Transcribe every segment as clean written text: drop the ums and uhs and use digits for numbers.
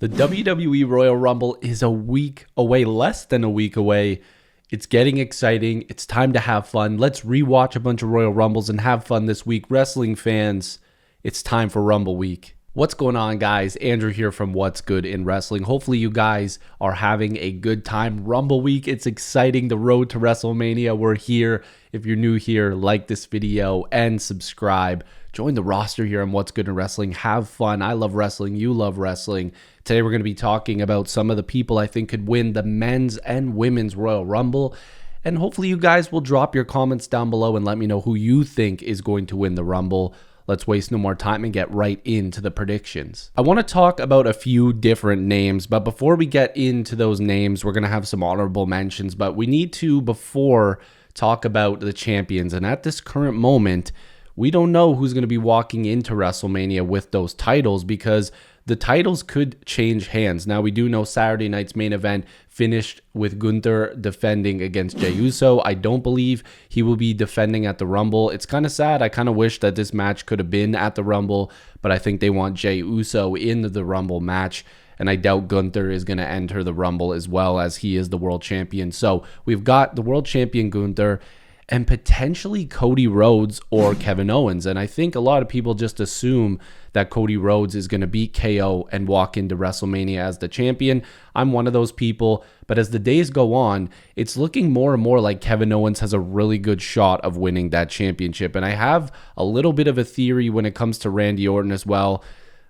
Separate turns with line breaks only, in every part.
The WWE Royal Rumble is a week away, less than a week away. It's getting exciting. It's time to have fun. Let's rewatch a bunch of Royal Rumbles and have fun this week. Wrestling fans, it's time for Rumble Week. What's going on, guys? Andrew here from What's Good in Wrestling. Hopefully you guys are having a good time. Rumble Week, it's exciting. The road to WrestleMania, we're here. If you're new here, like this video and subscribe. Join the roster here on What's Good in Wrestling. Have fun. I love wrestling. You love wrestling. Today we're going to be talking about some of the people I think could win the men's and women's Royal Rumble. And hopefully you guys will drop your comments down below and let me know who you think is going to win the Rumble. Let's waste no more time and get right into the predictions. I want to talk about a few different names, but before we get into those names, we're going to have some honorable mentions, but we need to, before, talk about the champions. And at this current moment, we don't know who's going to be walking into WrestleMania with those titles because the titles could change hands. Now, we do know Saturday night's main event finished with Gunther defending against Jey Uso. I don't believe he will be defending at the Rumble. It's kind of sad. I kind of wish that this match could have been at the Rumble, but I think they want Jey Uso in the Rumble match. And I doubt Gunther is going to enter the Rumble as well, as he is the world champion. So we've got the world champion Gunther and potentially Cody Rhodes or Kevin Owens. And I think a lot of people just assume that Cody Rhodes is going to beat KO and walk into WrestleMania as the champion. I'm one of those people. But as the days go on, it's looking more and more like Kevin Owens has a really good shot of winning that championship. And I have a little bit of a theory when it comes to Randy Orton as well.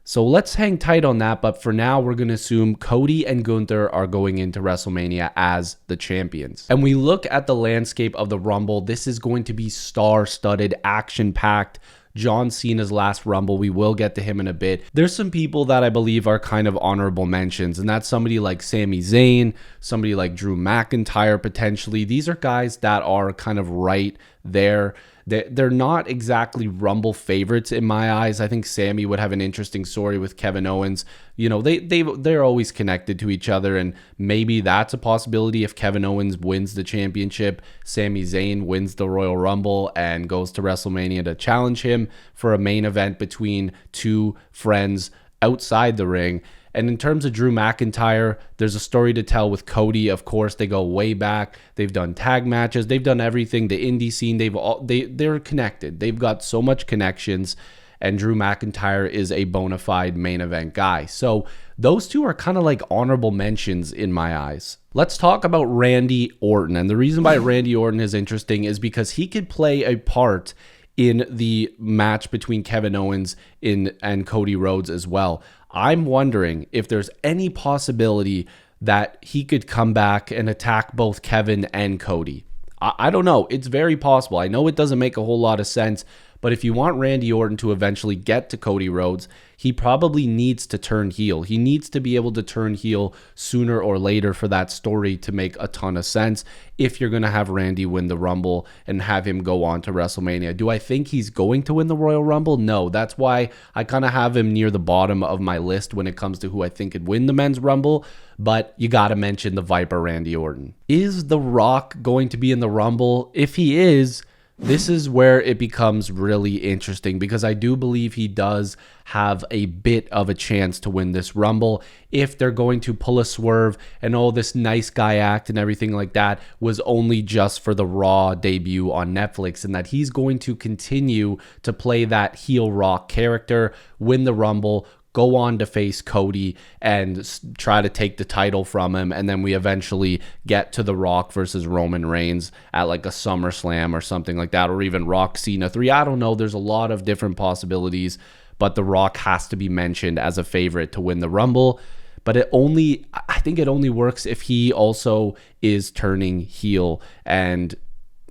So let's hang tight on that, but for now, we're going to assume Cody and Gunther are going into WrestleMania as the champions. And we look at the landscape of the Rumble. This is going to be star-studded, action-packed. John Cena's last Rumble, we will get to him in a bit. There's some people that I believe are kind of honorable mentions, and that's somebody like Sami Zayn, somebody like Drew McIntyre potentially. These are guys that are kind of right there. They're not exactly Rumble favorites in my eyes. I think Sami would have an interesting story with Kevin Owens. You know, they're always connected to each other, and maybe that's a possibility if Kevin Owens wins the championship, Sami Zayn wins the Royal Rumble and goes to WrestleMania to challenge him for a main event between two friends outside the ring. And in terms of Drew McIntyre, there's a story to tell with Cody. Of course, they go way back. They've done tag matches. They've done everything. The indie scene, they're connected. They've got so much connections. And Drew McIntyre is a bona fide main event guy. So those two are kind of like honorable mentions in my eyes. Let's talk about Randy Orton. And the reason why Randy Orton is interesting is because he could play a part in the match between Kevin Owens and Cody Rhodes as well. I'm wondering if there's any possibility that he could come back and attack both Kevin and Cody. I don't know. It's very possible. I know it doesn't make a whole lot of sense, but if you want Randy Orton to eventually get to Cody Rhodes, he probably needs to turn heel. He needs to be able to turn heel sooner or later for that story to make a ton of sense if you're going to have Randy win the Rumble and have him go on to WrestleMania. Do I think he's going to win the Royal Rumble? No. That's why I kind of have him near the bottom of my list when it comes to who I think could win the men's Rumble, but you got to mention the Viper Randy Orton. Is The Rock going to be in the Rumble? If he is, this is where it becomes really interesting because I do believe he does have a bit of a chance to win this Rumble if they're going to pull a swerve and all this nice guy act and everything like that was only just for the Raw debut on Netflix, and that he's going to continue to play that heel Rock character, win the Rumble, go on to face Cody and try to take the title from him, and then we eventually get to The Rock versus Roman Reigns at like a SummerSlam or something like that, or even Rock Cena 3. I don't know. There's a lot of different possibilities, but The Rock has to be mentioned as a favorite to win the Rumble. But I think it only works if he also is turning heel. And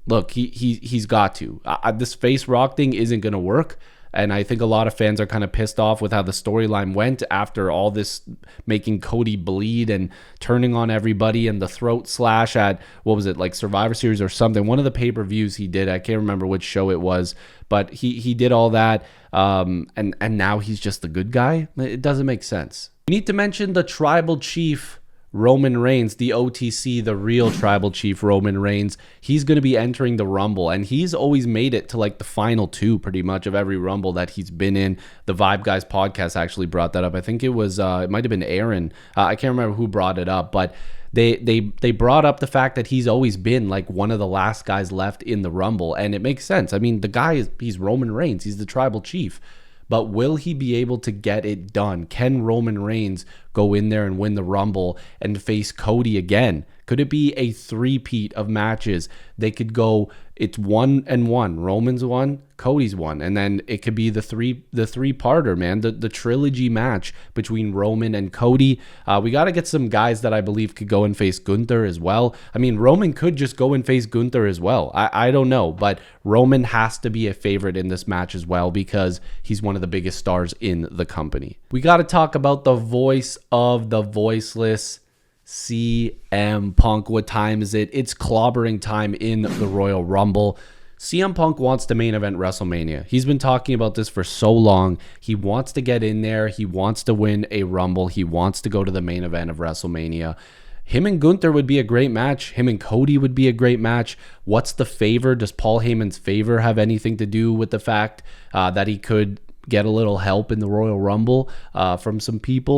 look, he's got to. This face Rock thing isn't going to work. And I think a lot of fans are kind of pissed off with how the storyline went after all this, making Cody bleed and turning on everybody, and the throat slash at, what was it, like Survivor Series or something. One of the pay-per-views he did, I can't remember which show it was, but he did all that. And now he's just the good guy. It doesn't make sense. We need to mention the tribal chief, Roman Reigns, the OTC, the real tribal chief Roman Reigns, he's going to be entering the Rumble, and he's always made it to like the final two pretty much of every Rumble that he's been in. The Vibe Guys podcast actually brought that up. I think it might have been Aaron. I can't remember who brought it up, but they brought up the fact that he's always been like one of the last guys left in the Rumble, and it makes sense. I mean, the guy he's Roman Reigns. He's the tribal chief. But will he be able to get it done? Can Roman Reigns go in there and win the Rumble and face Cody again? Could it be a three-peat of matches? They could go, it's 1-1. Roman's one, Cody's one. And then it could be the three-parter, man. The trilogy match between Roman and Cody. We got to get some guys that I believe could go and face Gunther as well. I mean, Roman could just go and face Gunther as well. I don't know. But Roman has to be a favorite in this match as well because he's one of the biggest stars in the company. We got to talk about the voice of the voiceless, CM Punk. What time is it? It's clobbering time in the Royal Rumble. CM Punk wants to main event WrestleMania. He's been talking about this for so long. He wants to get in there. He wants to win a Rumble. He wants to go to the main event of WrestleMania. Him and Gunther would be a great match. Him and Cody would be a great match. What's the favor? Does Paul Heyman's favor have anything to do with the fact that he could get a little help in the Royal Rumble from some people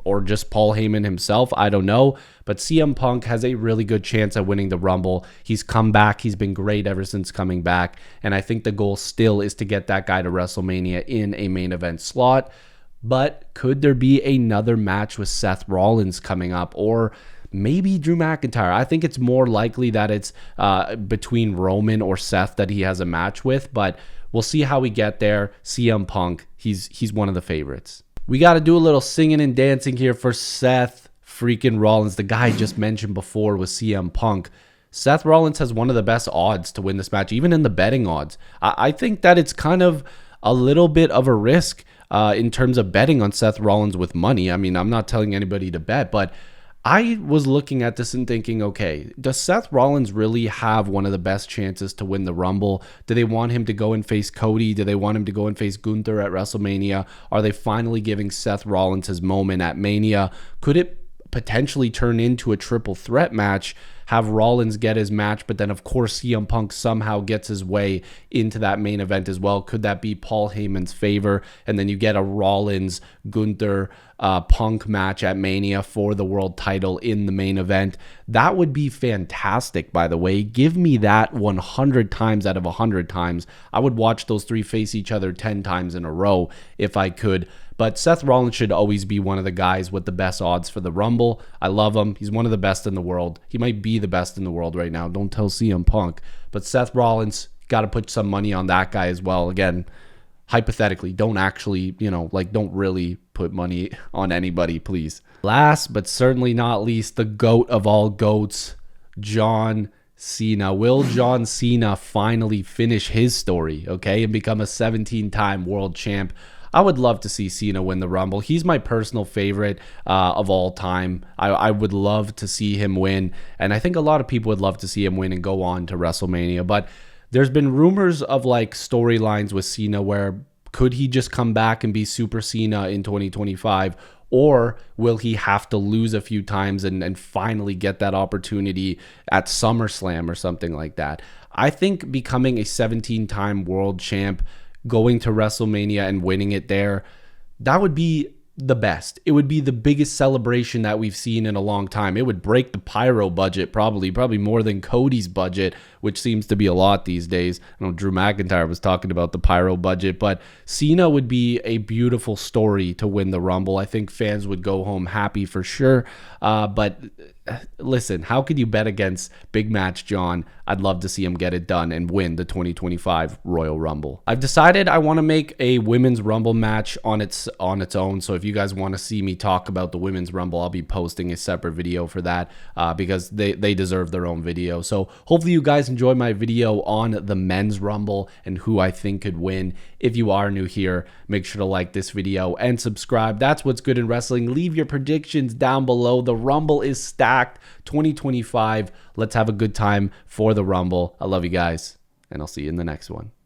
or just Paul Heyman himself? I don't know. But CM Punk has a really good chance at winning the Rumble. He's come back. He's been great ever since coming back. And I think the goal still is to get that guy to WrestleMania in a main event slot. But could there be another match with Seth Rollins coming up, or maybe Drew McIntyre? I think it's more likely that it's between Roman or Seth that he has a match with, but we'll see how we get there. CM Punk, he's one of the favorites. We got to do a little singing and dancing here for Seth freaking Rollins. The guy I just mentioned before was CM Punk. Seth Rollins has one of the best odds to win this match, even in the betting odds. I think that it's kind of a little bit of a risk in terms of betting on Seth Rollins with money. I mean, I'm not telling anybody to bet, but I was looking at this and thinking, okay, does Seth Rollins really have one of the best chances to win the Rumble? Do they want him to go and face Cody? Do they want him to go and face Gunther at WrestleMania? Are they finally giving Seth Rollins his moment at Mania? Could it potentially turn into a triple threat match? Have Rollins get his match, but then of course CM Punk somehow gets his way into that main event as well. Could that be Paul Heyman's favor? And then you get a Rollins Gunther Punk match at Mania for the world title in the main event. That would be fantastic, by the way. Give me that 100 times out of 100 times. I would watch those three face each other 10 times in a row if I could. But Seth Rollins should always be one of the guys with the best odds for the Rumble. I love him. He's one of the best in the world. He might be the best in the world right now. Don't tell CM Punk. But Seth Rollins, got to put some money on that guy as well. Again, hypothetically, don't actually, don't really put money on anybody, please. Last but certainly not least, the GOAT of all GOATs, John Cena. Will John Cena finally finish his story, okay, and become a 17-time world champ? I would love to see Cena win the Rumble. He's my personal favorite of all time. I would love to see him win, and I think a lot of people would love to see him win and go on to WrestleMania. But there's been rumors of like storylines with Cena where could he just come back and be Super Cena in 2025, or will he have to lose a few times and finally get that opportunity at SummerSlam or something like that? I think becoming a 17-time world champ, going to WrestleMania and winning it there, that would be the best. It would be the biggest celebration that we've seen in a long time. It would break the pyro budget probably more than Cody's budget, which seems to be a lot these days. I know Drew McIntyre was talking about the pyro budget, but Cena would be a beautiful story to win the Rumble. I think fans would go home happy for sure. But listen, how could you bet against Big Match John? I'd love to see him get it done and win the 2025 Royal Rumble. I've decided I want to make a Women's Rumble match on its own. So if you guys want to see me talk about the Women's Rumble, I'll be posting a separate video for that because they deserve their own video. So hopefully you guys enjoy my video on the Men's Rumble and who I think could win. If you are new here, make sure to like this video and subscribe. That's what's good in wrestling. Leave your predictions down below. The Rumble is stacked. 2025. Let's have a good time for the Rumble. I love you guys, and I'll see you in the next one.